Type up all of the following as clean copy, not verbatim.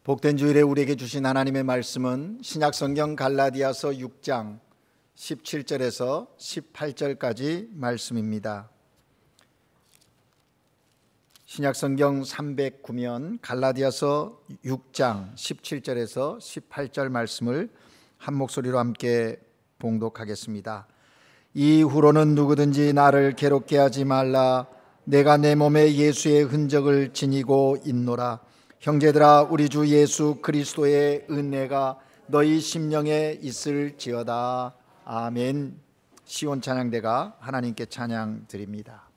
복된 주일에 우리에게 주신 하나님의 말씀은 신약성경 갈라디아서 6장 17절에서 18절까지 말씀입니다. 신약성경 309면 갈라디아서 6장 17절에서 18절 말씀을 한 목소리로 함께 봉독하겠습니다. 이후로는 누구든지 나를 괴롭게 하지 말라. 내가 내 몸에 예수의 흔적을 지니고 있노라. 형제들아, 우리 주 예수 그리스도의 은혜가 너희 심령에 있을지어다. 아멘. 시온 찬양대가 하나님께 찬양 드립니다.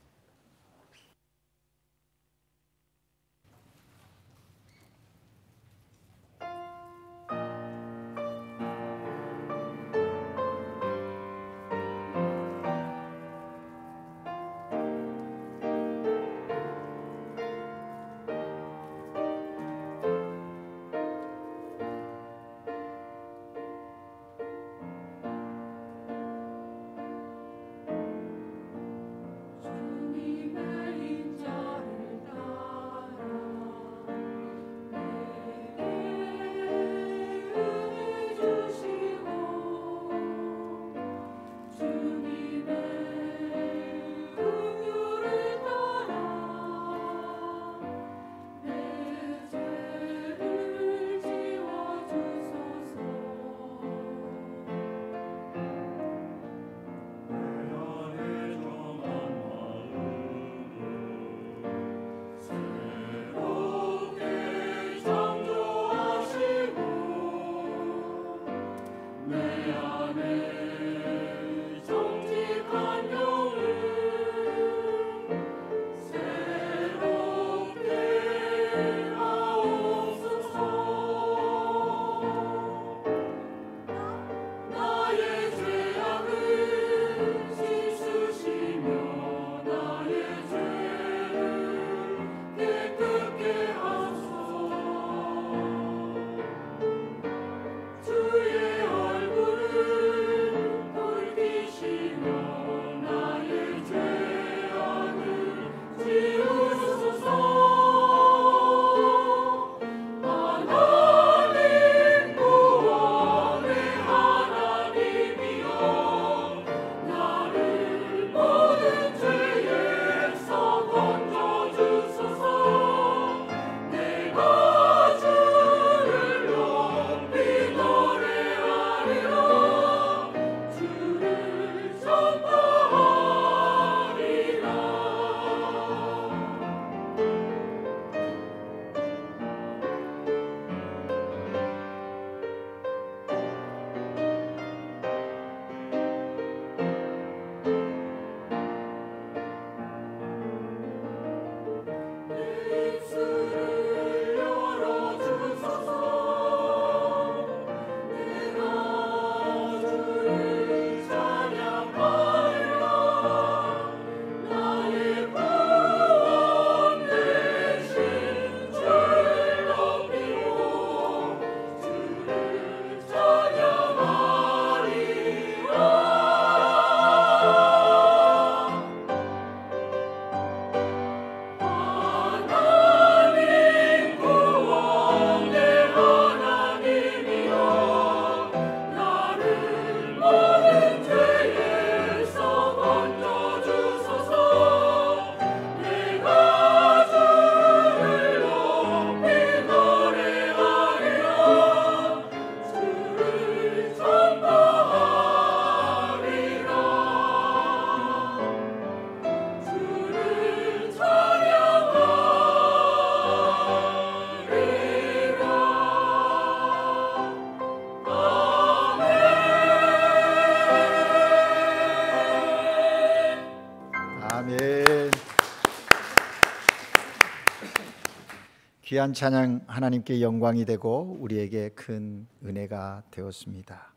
귀한 찬양 하나님께 영광이 되고 우리에게 큰 은혜가 되었습니다.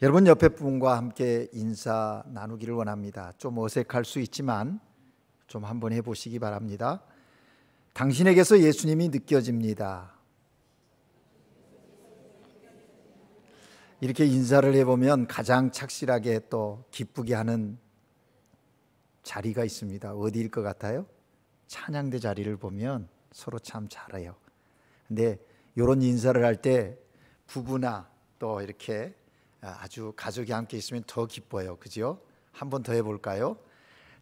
여러분 옆에 분과 함께 인사 나누기를 원합니다. 좀 어색할 수 있지만 좀 한번 해보시기 바랍니다. 당신에게서 예수님이 느껴집니다. 이렇게 인사를 해보면 가장 착실하게 또 기쁘게 하는 자리가 있습니다. 어디일 것 같아요? 찬양대 자리를 보면 서로 참 잘해요. 근데 이런 인사를 할 때 부부나 또 이렇게 아주 가족이 함께 있으면 더 기뻐요. 그죠? 한 번 더 해볼까요?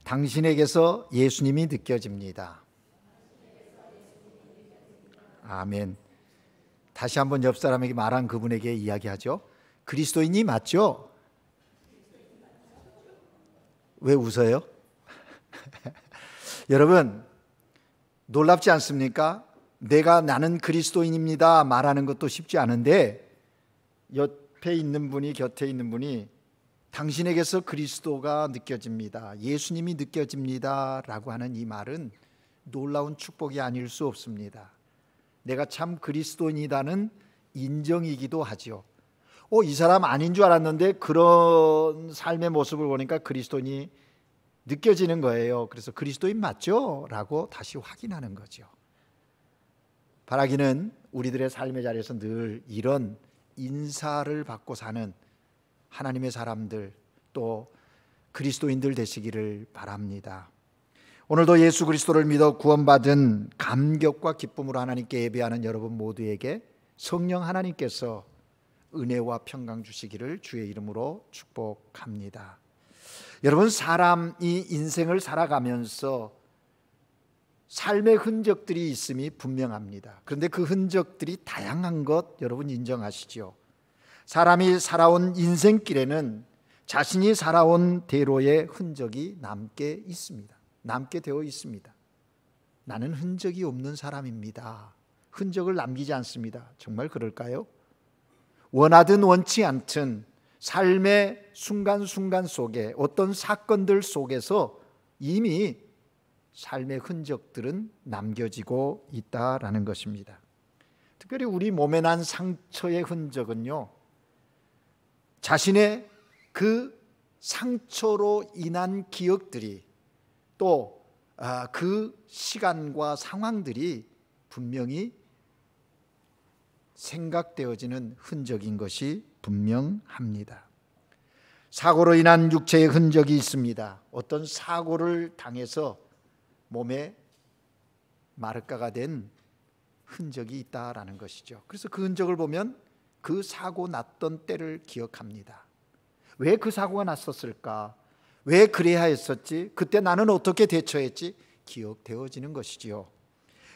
당신에게서 예수님이 느껴집니다. 아멘. 다시 한번 옆 사람에게 말한 그분에게 이야기하죠. 그리스도인이 맞죠? 왜 웃어요? 여러분, 놀랍지 않습니까? 나는 그리스도인입니다 말하는 것도 쉽지 않은데 옆에 있는 분이, 곁에 있는 분이 당신에게서 그리스도가 느껴집니다, 예수님이 느껴집니다 라고 하는 이 말은 놀라운 축복이 아닐 수 없습니다. 내가 참 그리스도인이라는 인정이기도 하죠. 이 사람 아닌 줄 알았는데 그런 삶의 모습을 보니까 그리스도인이 느껴지는 거예요. 그래서 그리스도인 맞죠? 라고 다시 확인하는 거죠. 바라기는 우리들의 삶의 자리에서 늘 이런 인사를 받고 사는 하나님의 사람들, 또 그리스도인들 되시기를 바랍니다. 오늘도 예수 그리스도를 믿어 구원받은 감격과 기쁨으로 하나님께 예배하는 여러분 모두에게 성령 하나님께서 은혜와 평강 주시기를 주의 이름으로 축복합니다. 여러분, 사람이 인생을 살아가면서 삶의 흔적들이 있음이 분명합니다. 그런데 그 흔적들이 다양한 것 여러분 인정하시죠? 사람이 살아온 인생길에는 자신이 살아온 대로의 흔적이 남게 있습니다. 남게 되어 있습니다. 나는 흔적이 없는 사람입니다. 흔적을 남기지 않습니다. 정말 그럴까요? 원하든 원치 않든 삶의 순간순간 속에 어떤 사건들 속에서 이미 삶의 흔적들은 남겨지고 있다라는 것입니다. 특별히 우리 몸에 난 상처의 흔적은요, 자신의 그 상처로 인한 기억들이 또 그 시간과 상황들이 분명히 생각되어지는 흔적인 것이 분명합니다. 사고로 인한 육체의 흔적이 있습니다. 어떤 사고를 당해서 몸에 마르카가 된 흔적이 있다라는 것이죠. 그래서 그 흔적을 보면 그 사고 났던 때를 기억합니다. 왜 그 사고가 났었을까? 왜 그래야 했었지? 그때 나는 어떻게 대처했지? 기억되어지는 것이지요.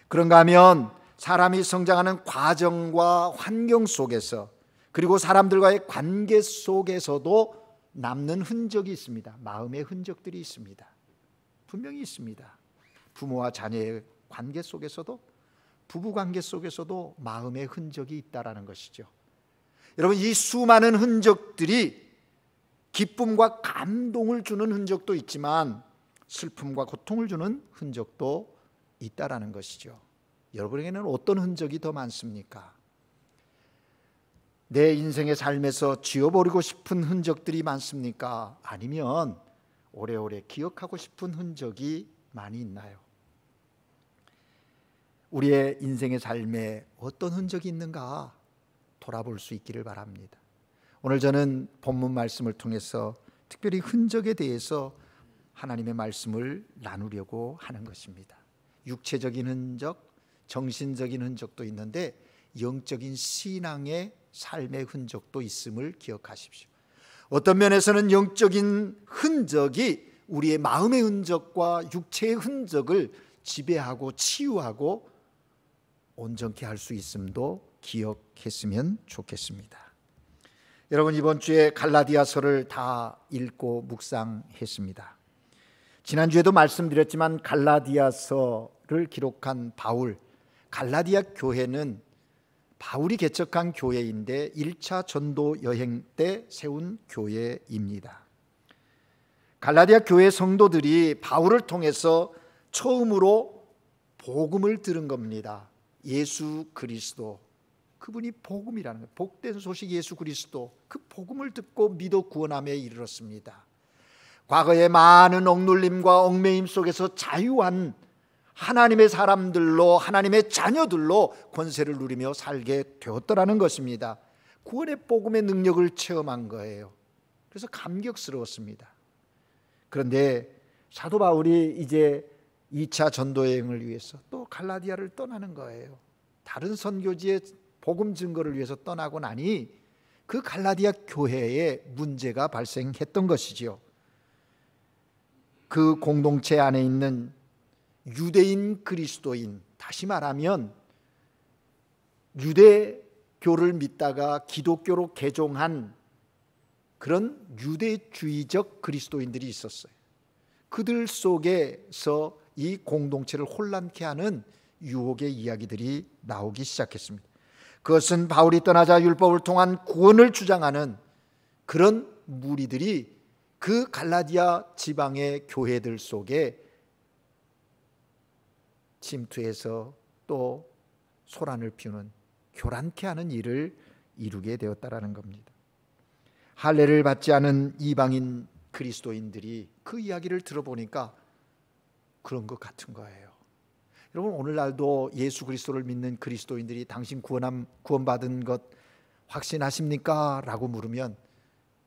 그런가 하면 사람이 성장하는 과정과 환경 속에서, 그리고 사람들과의 관계 속에서도 남는 흔적이 있습니다. 마음의 흔적들이 있습니다. 분명히 있습니다. 부모와 자녀의 관계 속에서도, 부부 관계 속에서도 마음의 흔적이 있다라는 것이죠. 여러분, 이 수많은 흔적들이 기쁨과 감동을 주는 흔적도 있지만 슬픔과 고통을 주는 흔적도 있다라는 것이죠. 여러분에게는 어떤 흔적이 더 많습니까? 내 인생의 삶에서 지워버리고 싶은 흔적들이 많습니까? 아니면 오래오래 기억하고 싶은 흔적이 많이 있나요? 우리의 인생의 삶에 어떤 흔적이 있는가 돌아볼 수 있기를 바랍니다. 오늘 저는 본문 말씀을 통해서 특별히 흔적에 대해서 하나님의 말씀을 나누려고 하는 것입니다. 육체적인 흔적, 정신적인 흔적도 있는데 영적인 신앙의 삶의 흔적도 있음을 기억하십시오. 어떤 면에서는 영적인 흔적이 우리의 마음의 흔적과 육체의 흔적을 지배하고 치유하고 온전케 할 수 있음도 기억했으면 좋겠습니다. 여러분, 이번 주에 갈라디아서를 다 읽고 묵상했습니다. 지난주에도 말씀드렸지만 갈라디아서를 기록한 바울, 갈라디아 교회는 바울이 개척한 교회인데 1차 전도 여행 때 세운 교회입니다. 갈라디아 교회 성도들이 바울을 통해서 처음으로 복음을 들은 겁니다. 예수 그리스도, 그분이 복음이라는 거예요. 복된 소식 예수 그리스도, 그 복음을 듣고 믿어 구원함에 이르렀습니다. 과거의 많은 억눌림과 얽매임 속에서 자유한 하나님의 사람들로, 하나님의 자녀들로 권세를 누리며 살게 되었더라는 것입니다. 구원의 복음의 능력을 체험한 거예요. 그래서 감격스러웠습니다. 그런데 사도 바울이 이제 2차 전도 여행을 위해서 또 갈라디아를 떠나는 거예요. 다른 선교지에 복음 증거를 위해서 떠나고 나니 그 갈라디아 교회에 문제가 발생했던 것이지요. 그 공동체 안에 있는 유대인 그리스도인, 다시 말하면 유대교를 믿다가 기독교로 개종한 그런 유대주의적 그리스도인들이 있었어요. 그들 속에서 이 공동체를 혼란케 하는 유혹의 이야기들이 나오기 시작했습니다. 그것은 바울이 떠나자 율법을 통한 구원을 주장하는 그런 무리들이 그 갈라디아 지방의 교회들 속에 침투해서 또 소란을 피우는 교란케 하는 일을 이루게 되었다라는 겁니다. 할례를 받지 않은 이방인 그리스도인들이 그 이야기를 들어보니까 그런 것 같은 거예요. 여러분, 오늘날도 예수 그리스도를 믿는 그리스도인들이 당신 구원받은 것 확신하십니까? 라고 물으면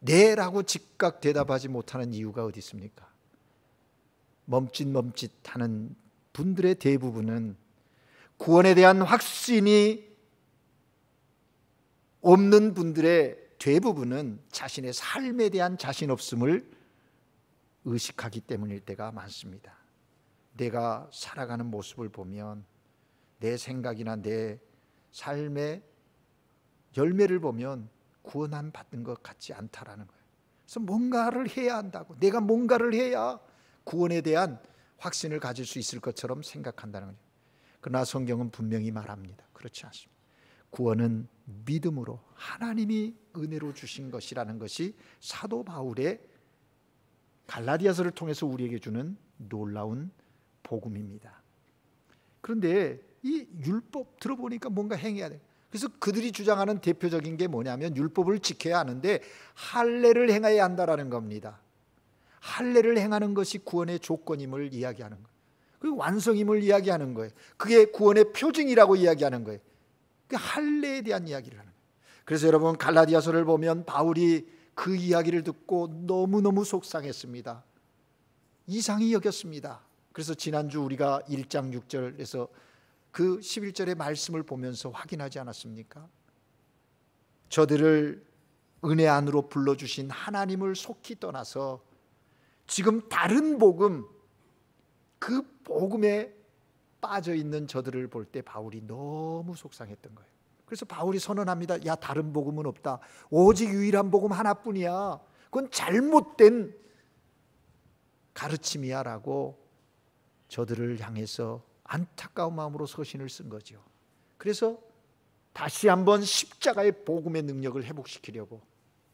네 라고 즉각 대답하지 못하는 이유가 어디 있습니까? 멈칫멈칫하는 분들의 대부분은 구원에 대한 확신이 없는 분들의 대부분은 자신의 삶에 대한 자신 없음을 의식하기 때문일 때가 많습니다. 내가 살아가는 모습을 보면 내 생각이나 내 삶의 열매를 보면 구원 받은 것 같지 않다라는 거예요. 그래서 뭔가를 해야 한다고, 내가 뭔가를 해야 구원에 대한 확신을 가질 수 있을 것처럼 생각한다는 거죠. 그러나 성경은 분명히 말합니다. 그렇지 않습니다. 구원은 믿음으로 하나님이 은혜로 주신 것이라는 것이 사도 바울의 갈라디아서를 통해서 우리에게 주는 놀라운 복음입니다. 그런데 이 율법 들어보니까 뭔가 행해야 돼요. 그래서 그들이 주장하는 대표적인 게 뭐냐면 율법을 지켜야 하는데 할례를 행해야 한다라는 겁니다. 할례를 행하는 것이 구원의 조건임을 이야기하는 거예요. 그리고 완성임을 이야기하는 거예요. 그게 구원의 표징이라고 이야기하는 거예요. 그 할례에 대한 이야기를 하는 거예요. 그래서 여러분, 갈라디아서를 보면 바울이 그 이야기를 듣고 너무너무 속상했습니다. 이상히 여겼습니다. 그래서 지난주 우리가 1장 6절에서 그 11절의 말씀을 보면서 확인하지 않았습니까? 저들을 은혜 안으로 불러주신 하나님을 속히 떠나서 지금 다른 복음, 그 복음에 빠져있는 저들을 볼 때 바울이 너무 속상했던 거예요. 그래서 바울이 선언합니다. 야, 다른 복음은 없다. 오직 유일한 복음 하나뿐이야. 그건 잘못된 가르침이야 라고 저들을 향해서 안타까운 마음으로 서신을 쓴 거죠. 그래서 다시 한번 십자가의 복음의 능력을 회복시키려고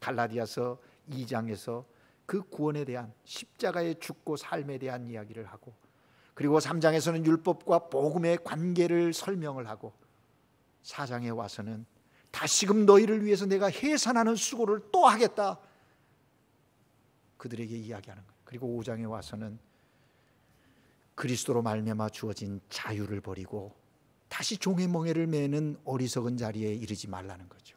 갈라디아서 2장에서 그 구원에 대한, 십자가의 죽고 삶에 대한 이야기를 하고, 그리고 3장에서는 율법과 복음의 관계를 설명을 하고, 4장에 와서는 다시금 너희를 위해서 내가 해산하는 수고를 또 하겠다, 그들에게 이야기하는 거예요. 그리고 5장에 와서는 그리스도로 말미암아 주어진 자유를 버리고 다시 종의 멍에를 매는 어리석은 자리에 이르지 말라는 거죠.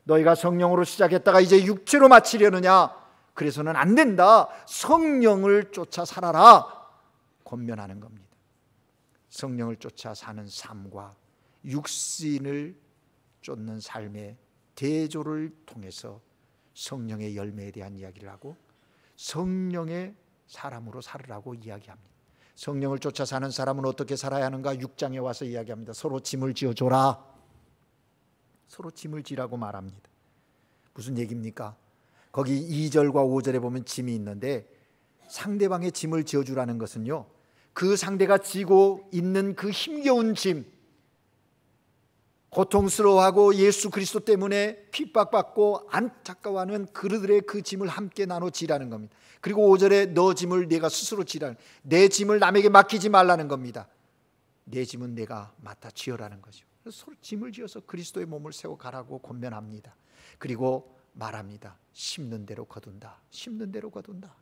너희가 성령으로 시작했다가 이제 육체로 마치려느냐? 그래서는 안 된다. 성령을 쫓아 살아라. 권면하는 겁니다. 성령을 쫓아 사는 삶과 육신을 쫓는 삶의 대조를 통해서 성령의 열매에 대한 이야기를 하고 성령의 사람으로 살으라고 이야기합니다. 성령을 쫓아 사는 사람은 어떻게 살아야 하는가? 6장에 와서 이야기합니다. 서로 짐을 지어줘라. 서로 짐을 지라고 말합니다. 무슨 얘기입니까? 거기 2절과 5절에 보면 짐이 있는데, 상대방의 짐을 지어주라는 것은요, 그 상대가 지고 있는 그 힘겨운 짐, 고통스러워하고 예수 그리스도 때문에 핍박받고 안타까워하는 그들의 그 짐을 함께 나눠 지라는 겁니다. 그리고 5절에 너 짐을 네가 스스로 지라는, 내 짐을 남에게 맡기지 말라는 겁니다. 내 짐은 내가 맡아 지어라는 거죠. 그래서 서로 짐을 지어서 그리스도의 몸을 세워 가라고 권면합니다. 그리고 말합니다. 심는 대로 거둔다. 심는 대로 거둔다.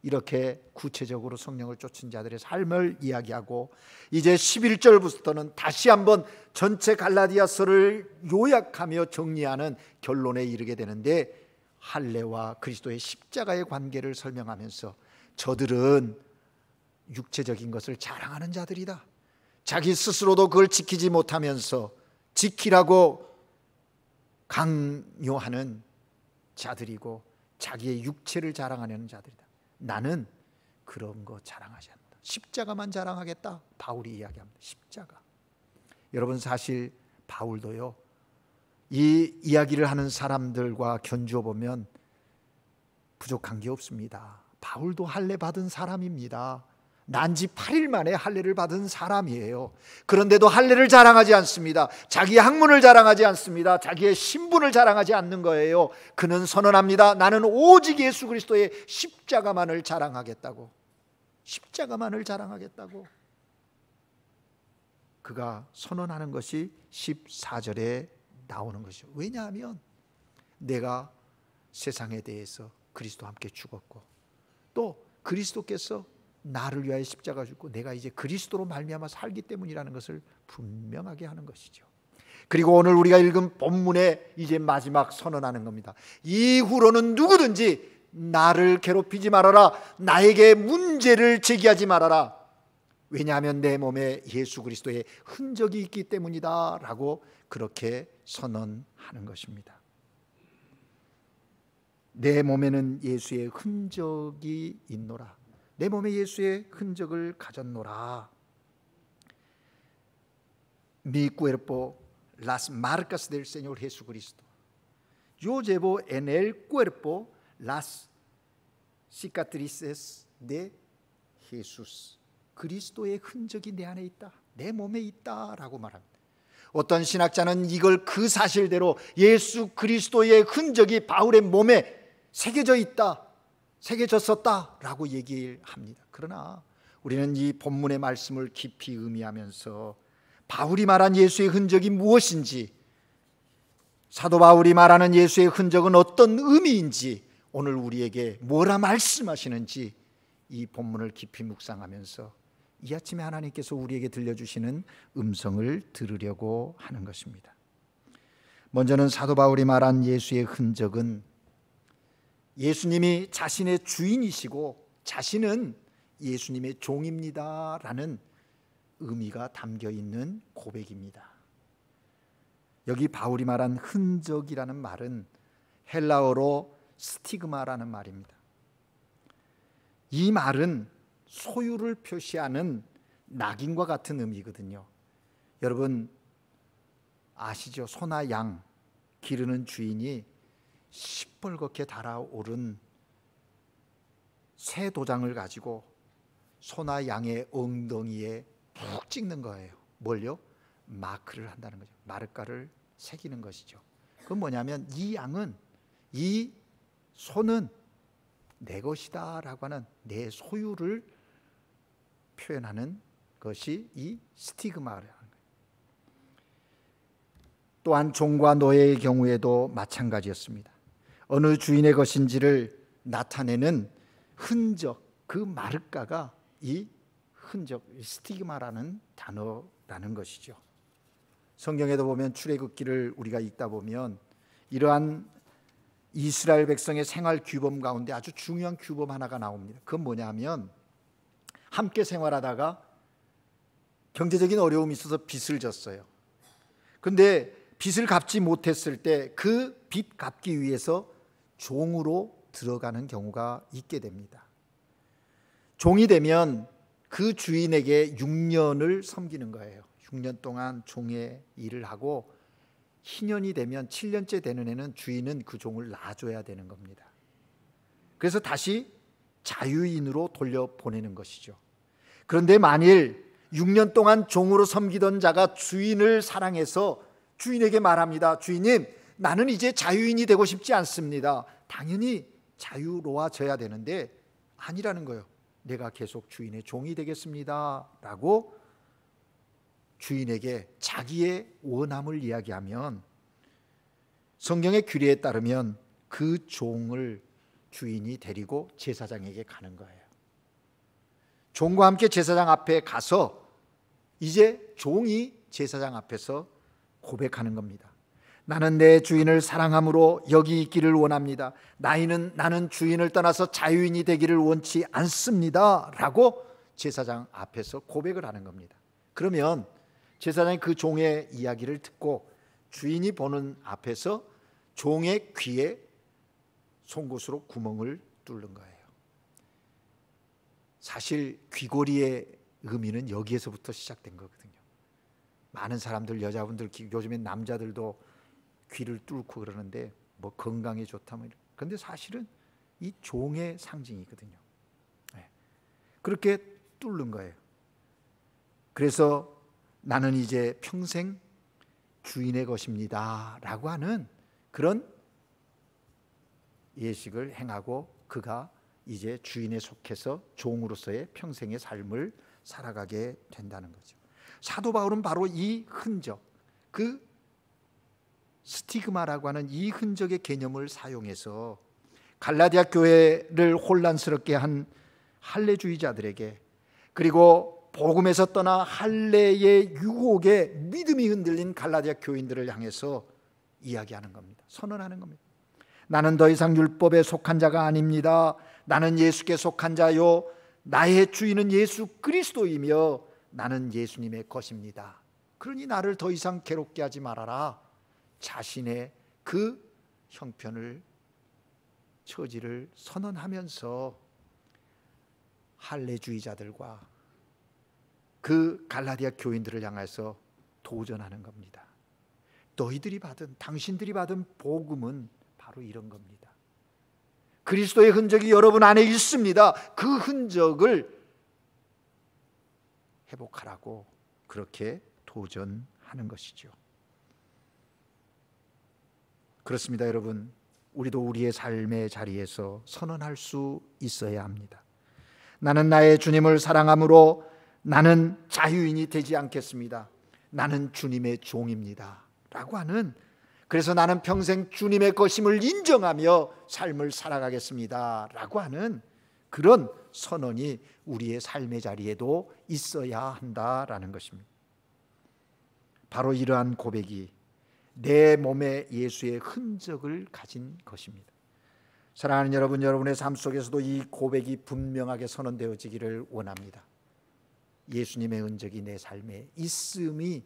이렇게 구체적으로 성령을 쫓은 자들의 삶을 이야기하고, 이제 11절부터는 다시 한번 전체 갈라디아서를 요약하며 정리하는 결론에 이르게 되는데, 할례와 그리스도의 십자가의 관계를 설명하면서 저들은 육체적인 것을 자랑하는 자들이다. 자기 스스로도 그걸 지키지 못하면서 지키라고 강요하는 자들이고 자기의 육체를 자랑하려는 자들이다. 나는 그런 거 자랑하지 않는다. 십자가만 자랑하겠다. 바울이 이야기합니다. 십자가. 여러분, 사실 바울도요, 이 이야기를 하는 사람들과 견주어 보면 부족한 게 없습니다. 바울도 할례 받은 사람입니다. 난지 8일 만에 할례를 받은 사람이에요. 그런데도 할례를 자랑하지 않습니다. 자기의 학문을 자랑하지 않습니다. 자기의 신분을 자랑하지 않는 거예요. 그는 선언합니다. 나는 오직 예수 그리스도의 십자가만을 자랑하겠다고. 십자가만을 자랑하겠다고. 그가 선언하는 것이 14절에 나오는 것이죠. 왜냐하면 내가 세상에 대해서 그리스도와 함께 죽었고, 또 그리스도께서 나를 위하여 십자가 죽고 내가 이제 그리스도로 말미암아 살기 때문이라는 것을 분명하게 하는 것이죠. 그리고 오늘 우리가 읽은 본문에 이제 마지막 선언하는 겁니다. 이후로는 누구든지 나를 괴롭히지 말아라. 나에게 문제를 제기하지 말아라. 왜냐하면 내 몸에 예수 그리스도의 흔적이 있기 때문이다 라고 그렇게 선언하는 것입니다. 내 몸에는 예수의 흔적이 있노라. 내 몸에 예수의 흔적을 가졌노라. Mi cuerpo las marcas del Señor Jesucristo. Yo llevo en el cuerpo las cicatrices de Jesús. 그리스도의 흔적이 내 안에 있다. 내 몸에 있다라고 말합니다. 어떤 신학자는 이걸 그 사실대로 예수 그리스도의 흔적이 바울의 몸에 새겨져 있다, 새겨졌었다라고 얘기합니다. 그러나 우리는 이 본문의 말씀을 깊이 의미하면서 바울이 말한 예수의 흔적이 무엇인지, 사도 바울이 말하는 예수의 흔적은 어떤 의미인지, 오늘 우리에게 뭐라 말씀하시는지 이 본문을 깊이 묵상하면서 이 아침에 하나님께서 우리에게 들려주시는 음성을 들으려고 하는 것입니다. 먼저는 사도 바울이 말한 예수의 흔적은 예수님이 자신의 주인이시고 자신은 예수님의 종입니다 라는 의미가 담겨 있는 고백입니다. 여기 바울이 말한 흔적이라는 말은 헬라어로 스티그마라는 말입니다. 이 말은 소유를 표시하는 낙인과 같은 의미거든요. 여러분 아시죠? 소나 양 기르는 주인이 시뻘겋게 달아오른 새 도장을 가지고 소나 양의 엉덩이에 푹 찍는 거예요. 뭘요? 마크를 한다는 거죠. 마르카를 새기는 것이죠. 그건 뭐냐면 이 양은, 이 소는 내 것이다 라고 하는 내 소유를 표현하는 것이 이 스티그마라는 거예요. 또한 종과 노예의 경우에도 마찬가지였습니다. 어느 주인의 것인지를 나타내는 흔적, 그 마르카가 이 흔적, 스티그마라는 단어라는 것이죠. 성경에도 보면 출애굽기를 우리가 읽다 보면 이러한 이스라엘 백성의 생활 규범 가운데 아주 중요한 규범 하나가 나옵니다. 그건 뭐냐면 함께 생활하다가 경제적인 어려움이 있어서 빚을 졌어요. 그런데 빚을 갚지 못했을 때 그 빚 갚기 위해서 종으로 들어가는 경우가 있게 됩니다. 종이 되면 그 주인에게 6년을 섬기는 거예요. 6년 동안 종의 일을 하고 희년이 되면 7년째 되는 애는 주인은 그 종을 놔줘야 되는 겁니다. 그래서 다시 자유인으로 돌려보내는 것이죠. 그런데 만일 6년 동안 종으로 섬기던 자가 주인을 사랑해서 주인에게 말합니다. 주인님, 나는 이제 자유인이 되고 싶지 않습니다. 당연히 자유로워져야 되는데 아니라는 거예요. 내가 계속 주인의 종이 되겠습니다 라고 주인에게 자기의 원함을 이야기하면 성경의 규례에 따르면 그 종을 주인이 데리고 제사장에게 가는 거예요. 종과 함께 제사장 앞에 가서 이제 종이 제사장 앞에서 고백하는 겁니다. 나는 내 주인을 사랑함으로 여기 있기를 원합니다. 나는 주인을 떠나서 자유인이 되기를 원치 않습니다 라고 제사장 앞에서 고백을 하는 겁니다. 그러면 제사장이 그 종의 이야기를 듣고 주인이 보는 앞에서 종의 귀에 송곳으로 구멍을 뚫는 거예요. 사실 귀고리의 의미는 여기에서부터 시작된 거거든요. 많은 사람들, 여자분들, 요즘엔 남자들도 귀를 뚫고 그러는데 뭐 건강에 좋다 뭐. 그런데 사실은 이 종의 상징이거든요. 그렇게 뚫는 거예요. 그래서 나는 이제 평생 주인의 것입니다 라고 하는 그런 예식을 행하고 그가 이제 주인에 속해서 종으로서의 평생의 삶을 살아가게 된다는 거죠. 사도 바울은 바로 이 흔적, 그 스티그마라고 하는 이 흔적의 개념을 사용해서 갈라디아 교회를 혼란스럽게 한 할례주의자들에게, 그리고 복음에서 떠나 할례의 유혹에 믿음이 흔들린 갈라디아 교인들을 향해서 이야기하는 겁니다. 선언하는 겁니다. 나는 더 이상 율법에 속한 자가 아닙니다. 나는 예수께 속한 자요, 나의 주인은 예수 그리스도이며 나는 예수님의 것입니다. 그러니 나를 더 이상 괴롭게 하지 말아라. 자신의 그 형편을, 처지를 선언하면서 할례주의자들과 그 갈라디아 교인들을 향해서 도전하는 겁니다. 너희들이 받은, 당신들이 받은 복음은 바로 이런 겁니다. 그리스도의 흔적이 여러분 안에 있습니다. 그 흔적을 회복하라고 그렇게 도전하는 것이죠. 그렇습니다, 여러분. 우리도 우리의 삶의 자리에서 선언할 수 있어야 합니다. 나는 나의 주님을 사랑함으로 나는 자유인이 되지 않겠습니다. 나는 주님의 종입니다 라고 하는, 그래서 나는 평생 주님의 것임을 인정하며 삶을 살아가겠습니다 라고 하는 그런 선언이 우리의 삶의 자리에도 있어야 한다라는 것입니다. 바로 이러한 고백이 내 몸에 예수의 흔적을 가진 것입니다. 사랑하는 여러분, 여러분의 삶 속에서도 이 고백이 분명하게 선언되어지기를 원합니다. 예수님의 흔적이 내 삶에 있음이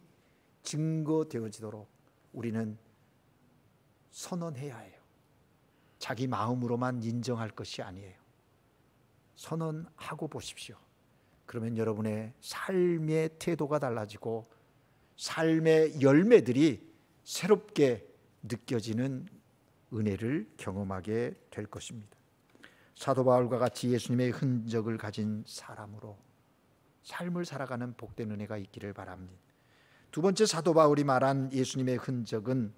증거되어지도록 우리는 선언해야 해요. 자기 마음으로만 인정할 것이 아니에요. 선언하고 보십시오. 그러면 여러분의 삶의 태도가 달라지고 삶의 열매들이 새롭게 느껴지는 은혜를 경험하게 될 것입니다. 사도 바울과 같이 예수님의 흔적을 가진 사람으로 삶을 살아가는 복된 은혜가 있기를 바랍니다. 두 번째, 사도 바울이 말한 예수님의 흔적은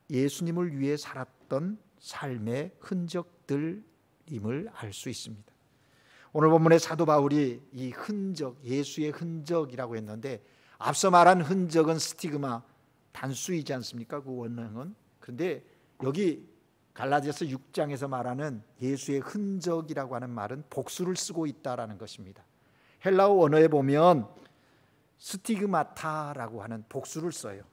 예수님을 위해 살았던 삶의 흔적들임을 알 수 있습니다. 오늘 본문의 사도 바울이 이 흔적, 예수의 흔적이라고 했는데, 앞서 말한 흔적은 스티그마, 단수이지 않습니까? 그 원형은. 그런데 여기 갈라디아서 6장에서 말하는 예수의 흔적이라고 하는 말은 복수를 쓰고 있다라는 것입니다. 헬라어 원어에 보면 스티그마타라고 하는 복수를 써요.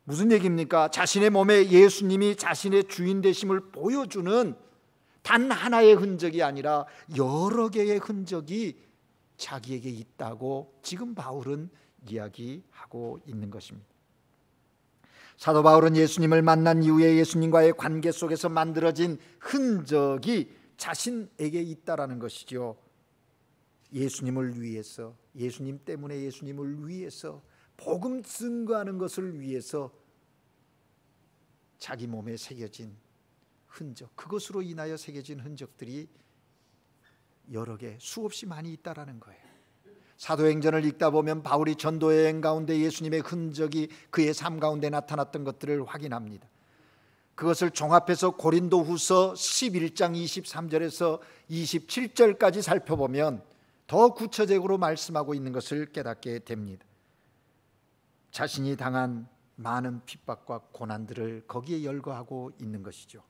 무슨 얘기입니까? 자신의 몸에 예수님이 자신의 주인 되심을 보여주는 단 하나의 흔적이 아니라 여러 개의 흔적이 자기에게 있다고 지금 바울은 이야기하고 있는 것입니다. 사도 바울은 예수님을 만난 이후에 예수님과의 관계 속에서 만들어진 흔적이 자신에게 있다라는 것이죠. 예수님을 위해서, 예수님 때문에 예수님을 위해서, 복음 증거하는 것을 위해서 자기 몸에 새겨진 흔적, 그것으로 인하여 새겨진 흔적들이 여러 개, 수없이 많이 있다라는 거예요. 사도행전을 읽다 보면 바울이 전도여행 가운데 예수님의 흔적이 그의 삶 가운데 나타났던 것들을 확인합니다. 그것을 종합해서 고린도후서 11장 23절에서 27절까지 살펴보면 더 구체적으로 말씀하고 있는 것을 깨닫게 됩니다. 자신이 당한 많은 핍박과 고난들을 거기에 열거하고 있는 것이죠.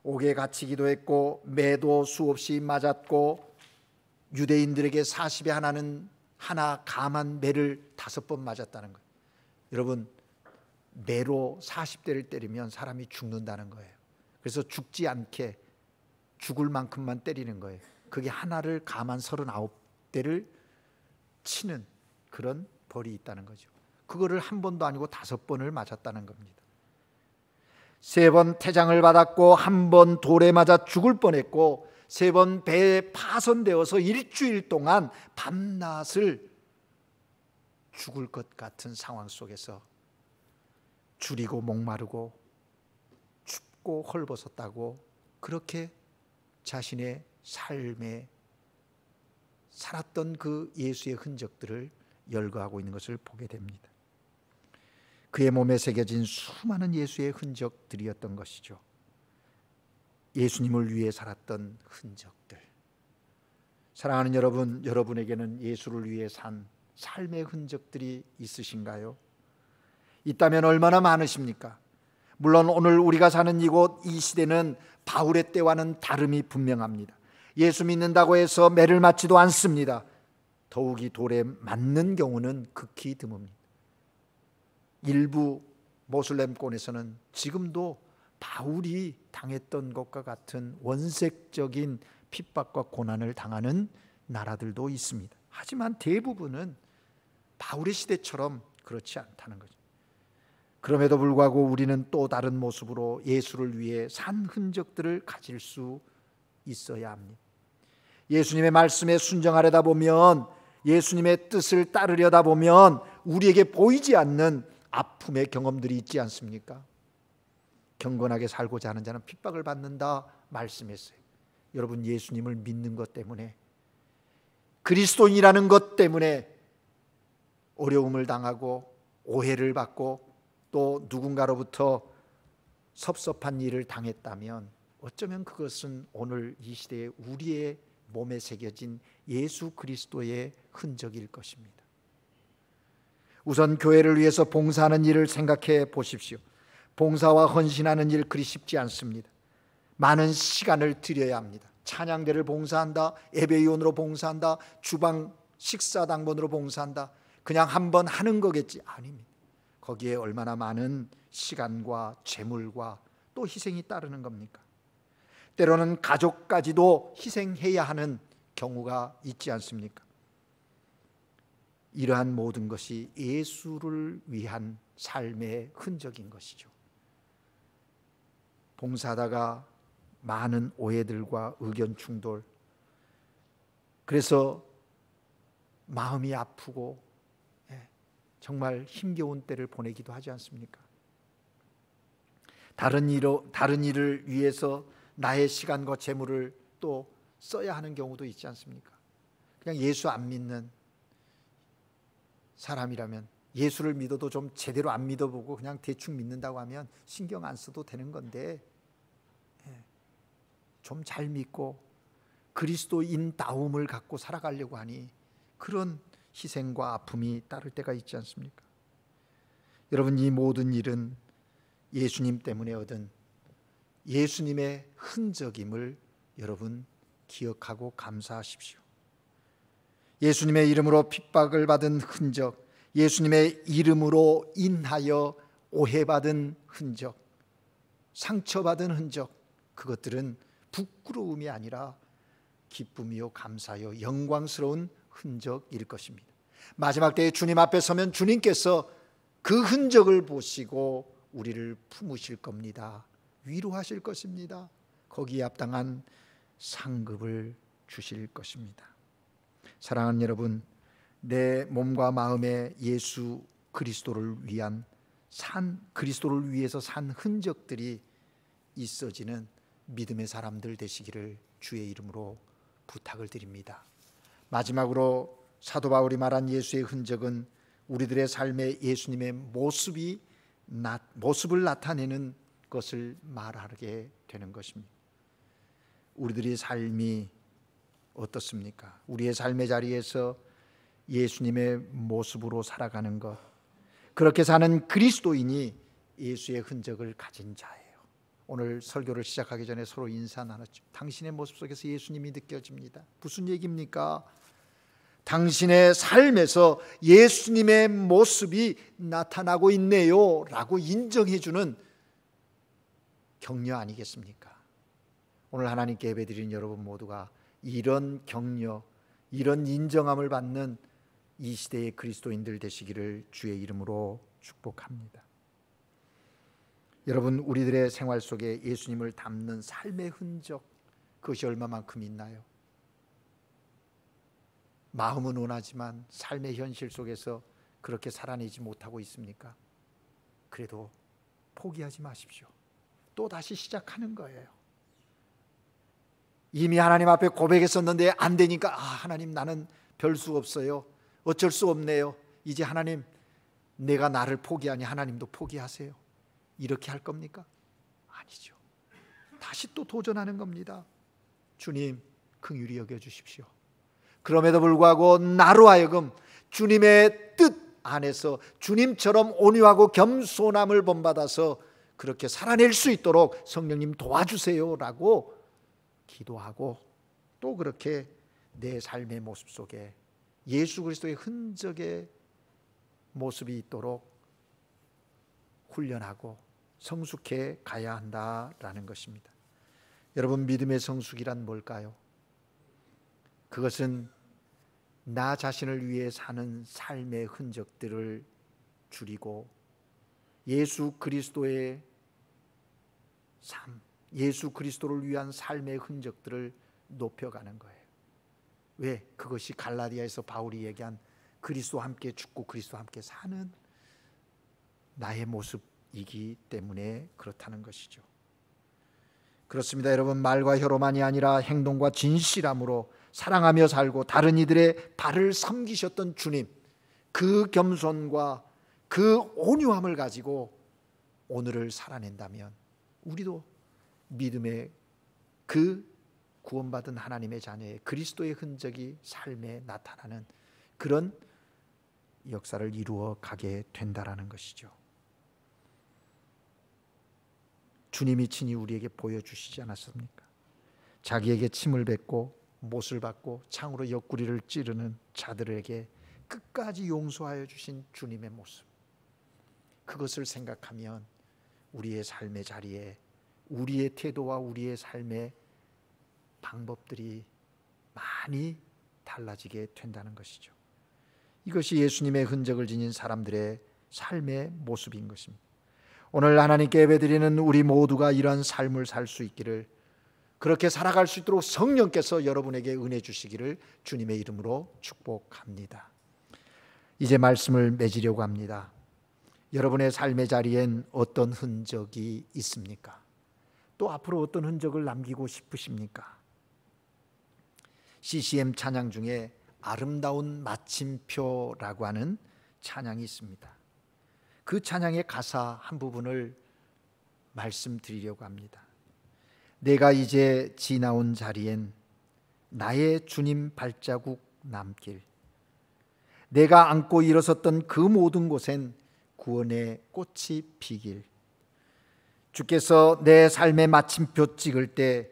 옥에 갇히기도 했고 매도 수없이 맞았고 유대인들에게 40에 하나 감한 매를 5번 맞았다는 거예요. 여러분, 매로 40대를 때리면 사람이 죽는다는 거예요. 그래서 죽지 않게 죽을 만큼만 때리는 거예요. 그게 하나를 감한 39대를 치는 그런 벌이 있다는 거죠. 그거를 한 번도 아니고 5번을 맞았다는 겁니다. 3번 태장을 받았고, 1번 돌에 맞아 죽을 뻔했고, 3번 배에 파손되어서 일주일 동안 밤낮을 죽을 것 같은 상황 속에서 줄이고 목마르고 춥고 헐벗었다고 그렇게 자신의 삶에 살았던 그 예수의 흔적들을 열거하고 있는 것을 보게 됩니다. 그의 몸에 새겨진 수많은 예수의 흔적들이었던 것이죠. 예수님을 위해 살았던 흔적들. 사랑하는 여러분, 여러분에게는 예수를 위해 산 삶의 흔적들이 있으신가요? 있다면 얼마나 많으십니까? 물론 오늘 우리가 사는 이곳 이 시대는 바울의 때와는 다름이 분명합니다. 예수 믿는다고 해서 매를 맞지도 않습니다. 더욱이 돌에 맞는 경우는 극히 드뭅니다. 일부 모슬렘권에서는 지금도 바울이 당했던 것과 같은 원색적인 핍박과 고난을 당하는 나라들도 있습니다. 하지만 대부분은 바울의 시대처럼 그렇지 않다는 거죠. 그럼에도 불구하고 우리는 또 다른 모습으로 예수를 위해 산 흔적들을 가질 수 있어야 합니다. 예수님의 말씀에 순종하려다 보면, 예수님의 뜻을 따르려다 보면 우리에게 보이지 않는 아픔의 경험들이 있지 않습니까? 경건하게 살고자 하는 자는 핍박을 받는다 말씀했어요. 여러분, 예수님을 믿는 것 때문에, 그리스도인이라는 것 때문에 어려움을 당하고 오해를 받고 또 누군가로부터 섭섭한 일을 당했다면 어쩌면 그것은 오늘 이 시대에 우리의 몸에 새겨진 예수 그리스도의 흔적일 것입니다. 우선 교회를 위해서 봉사하는 일을 생각해 보십시오. 봉사와 헌신하는 일 그리 쉽지 않습니다. 많은 시간을 들여야 합니다. 찬양대를 봉사한다, 예배위원으로 봉사한다, 주방 식사당번으로 봉사한다, 그냥 한번 하는 거겠지? 아닙니다. 거기에 얼마나 많은 시간과 재물과 또 희생이 따르는 겁니까? 때로는 가족까지도 희생해야 하는 경우가 있지 않습니까? 이러한 모든 것이 예수를 위한 삶의 흔적인 것이죠. 봉사하다가 많은 오해들과 의견 충돌, 그래서 마음이 아프고 정말 힘겨운 때를 보내기도 하지 않습니까? 다른 일을 위해서 나의 시간과 재물을 또 써야 하는 경우도 있지 않습니까? 그냥 예수 안 믿는 사람이라면, 예수를 믿어도 좀 제대로 안 믿어보고 그냥 대충 믿는다고 하면 신경 안 써도 되는 건데, 좀 잘 믿고 그리스도인다움을 갖고 살아가려고 하니 그런 희생과 아픔이 따를 때가 있지 않습니까? 여러분, 이 모든 일은 예수님 때문에 얻은 예수님의 흔적임을 여러분 기억하고 감사하십시오. 예수님의 이름으로 핍박을 받은 흔적, 예수님의 이름으로 인하여 오해받은 흔적, 상처받은 흔적, 그것들은 부끄러움이 아니라 기쁨이요 감사요 영광스러운 흔적일 것입니다. 마지막 때에 주님 앞에 서면 주님께서 그 흔적을 보시고 우리를 품으실 겁니다. 위로하실 것입니다. 거기에 합당한 상급을 주실 것입니다. 사랑하는 여러분, 내 몸과 마음에 예수 그리스도를 위한 그리스도를 위해서 산 흔적들이 있어지는 믿음의 사람들 되시기를 주의 이름으로 부탁을 드립니다. 마지막으로 사도 바울이 말한 예수의 흔적은 우리들의 삶에 예수님의 모습을 나타내는 것을 말하게 되는 것입니다. 우리들의 삶이 어떻습니까? 우리의 삶의 자리에서 예수님의 모습으로 살아가는 것, 그렇게 사는 그리스도인이 예수의 흔적을 가진 자예요. 오늘 설교를 시작하기 전에 서로 인사 나눴죠. 당신의 모습 속에서 예수님이 느껴집니다. 무슨 얘기입니까? 당신의 삶에서 예수님의 모습이 나타나고 있네요 라고 인정해주는 격려 아니겠습니까? 오늘 하나님께 예배드리는 여러분 모두가 이런 격려, 이런 인정함을 받는 이 시대의 그리스도인들 되시기를 주의 이름으로 축복합니다. 여러분, 우리들의 생활 속에 예수님을 담는 삶의 흔적, 그것이 얼마만큼 있나요? 마음은 원하지만 삶의 현실 속에서 그렇게 살아내지 못하고 있습니까? 그래도 포기하지 마십시오. 또 다시 시작하는 거예요. 이미 하나님 앞에 고백했었는데 안 되니까 하나님, 나는 별 수 없어요. 어쩔 수 없네요. 이제 하나님, 내가 나를 포기하니 하나님도 포기하세요. 이렇게 할 겁니까? 아니죠. 다시 또 도전하는 겁니다. 주님, 긍휼히 여겨 주십시오. 그럼에도 불구하고 나로 하여금 주님의 뜻 안에서 주님처럼 온유하고 겸손함을 본받아서 그렇게 살아낼 수 있도록 성령님 도와주세요라고 기도하고, 또 그렇게 내 삶의 모습 속에 예수 그리스도의 흔적의 모습이 있도록 훈련하고 성숙해 가야 한다라는 것입니다. 여러분, 믿음의 성숙이란 뭘까요? 그것은 나 자신을 위해 사는 삶의 흔적들을 줄이고 예수 그리스도의 삶, 예수 그리스도를 위한 삶의 흔적들을 높여가는 거예요. 왜? 그것이 갈라디아에서 바울이 얘기한 그리스도와 함께 죽고 그리스도와 함께 사는 나의 모습이기 때문에 그렇다는 것이죠. 그렇습니다. 여러분, 말과 혀로만이 아니라 행동과 진실함으로 사랑하며 살고 다른 이들의 발을 섬기셨던 주님, 그 겸손과 그 온유함을 가지고 오늘을 살아낸다면 우리도 믿음의 그 구원받은 하나님의 자녀의 그리스도의 흔적이 삶에 나타나는 그런 역사를 이루어 가게 된다라는 것이죠. 주님이 친히 우리에게 보여주시지 않았습니까? 자기에게 침을 뱉고 못을 받고 창으로 옆구리를 찌르는 자들에게 끝까지 용서하여 주신 주님의 모습, 그것을 생각하면 우리의 삶의 자리에 우리의 태도와 우리의 삶의 방법들이 많이 달라지게 된다는 것이죠. 이것이 예수님의 흔적을 지닌 사람들의 삶의 모습인 것입니다. 오늘 하나님께 예배드리는 우리 모두가 이러한 삶을 살 수 있기를, 그렇게 살아갈 수 있도록 성령께서 여러분에게 은혜 주시기를 주님의 이름으로 축복합니다. 이제 말씀을 맺으려고 합니다. 여러분의 삶의 자리엔 어떤 흔적이 있습니까? 또 앞으로 어떤 흔적을 남기고 싶으십니까? CCM 찬양 중에 아름다운 마침표라고 하는 찬양이 있습니다. 그 찬양의 가사 한 부분을 말씀드리려고 합니다. 내가 이제 지나온 자리엔 나의 주님 발자국 남길, 내가 안고 일어섰던 그 모든 곳엔 구원의 꽃이 피길, 주께서 내 삶의 마침표 찍을 때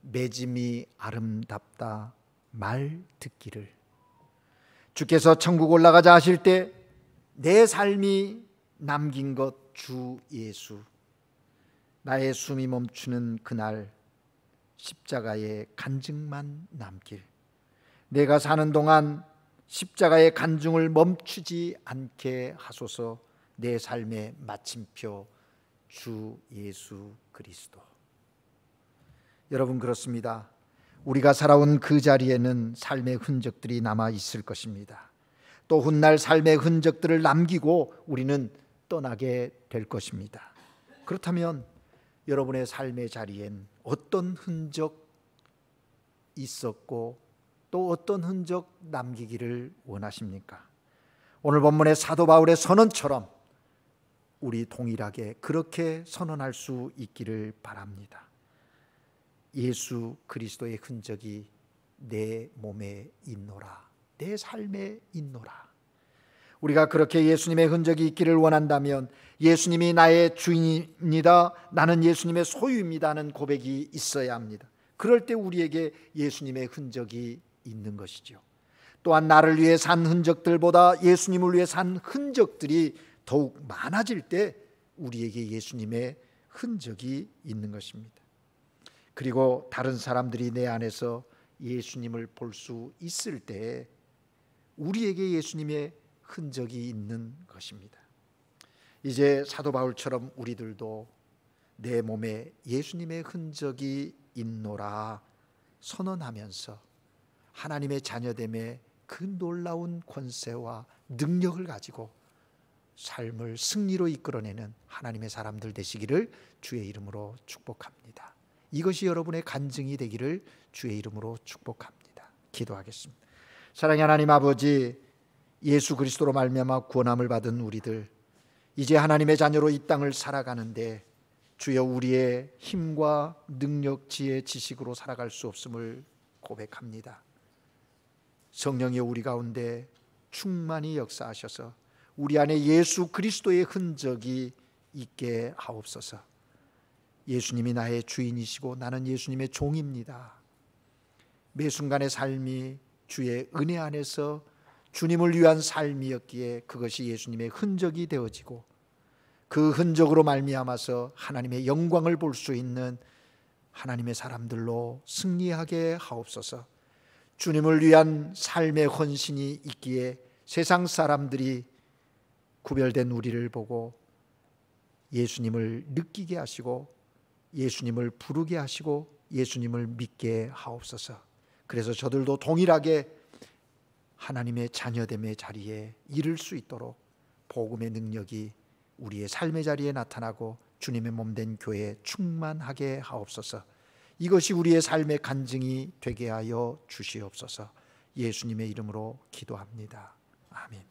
맺음이 아름답다 말 듣기를, 주께서 천국 올라가자 하실 때 내 삶이 남긴 것 주 예수, 나의 숨이 멈추는 그날 십자가의 간증만 남길, 내가 사는 동안 십자가의 간증을 멈추지 않게 하소서. 내 삶의 마침표 주 예수 그리스도. 여러분, 그렇습니다. 우리가 살아온 그 자리에는 삶의 흔적들이 남아 있을 것입니다. 또 훗날 삶의 흔적들을 남기고 우리는 떠나게 될 것입니다. 그렇다면 여러분의 삶의 자리엔 어떤 흔적 있었고 또 어떤 흔적 남기기를 원하십니까? 오늘 본문의 사도 바울의 선언처럼 우리 동일하게 그렇게 선언할 수 있기를 바랍니다. 예수 그리스도의 흔적이 내 몸에 있노라, 내 삶에 있노라. 우리가 그렇게 예수님의 흔적이 있기를 원한다면 예수님이 나의 주인입니다, 나는 예수님의 소유입니다 하는 고백이 있어야 합니다. 그럴 때 우리에게 예수님의 흔적이 있는 것이죠. 또한 나를 위해 산 흔적들보다 예수님을 위해 산 흔적들이 더욱 많아질 때 우리에게 예수님의 흔적이 있는 것입니다. 그리고 다른 사람들이 내 안에서 예수님을 볼 수 있을 때 우리에게 예수님의 흔적이 있는 것입니다. 이제 사도 바울처럼 우리들도 내 몸에 예수님의 흔적이 있노라 선언하면서 하나님의 자녀됨의 그 놀라운 권세와 능력을 가지고 삶을 승리로 이끌어내는 하나님의 사람들 되시기를 주의 이름으로 축복합니다. 이것이 여러분의 간증이 되기를 주의 이름으로 축복합니다. 기도하겠습니다. 사랑의 하나님 아버지, 예수 그리스도로 말미암아 구원함을 받은 우리들, 이제 하나님의 자녀로 이 땅을 살아가는데 주여 우리의 힘과 능력, 지혜, 지식으로 살아갈 수 없음을 고백합니다. 성령이 우리 가운데 충만히 역사하셔서 우리 안에 예수 그리스도의 흔적이 있게 하옵소서. 예수님이 나의 주인이시고 나는 예수님의 종입니다. 매 순간의 삶이 주의 은혜 안에서 주님을 위한 삶이었기에 그것이 예수님의 흔적이 되어지고 그 흔적으로 말미암아서 하나님의 영광을 볼 수 있는 하나님의 사람들로 승리하게 하옵소서. 주님을 위한 삶의 헌신이 있기에 세상 사람들이 구별된 우리를 보고 예수님을 느끼게 하시고 예수님을 부르게 하시고 예수님을 믿게 하옵소서. 그래서 저들도 동일하게 하나님의 자녀됨의 자리에 이를 수 있도록 복음의 능력이 우리의 삶의 자리에 나타나고 주님의 몸된 교회에 충만하게 하옵소서. 이것이 우리의 삶의 간증이 되게 하여 주시옵소서. 예수님의 이름으로 기도합니다. 아멘.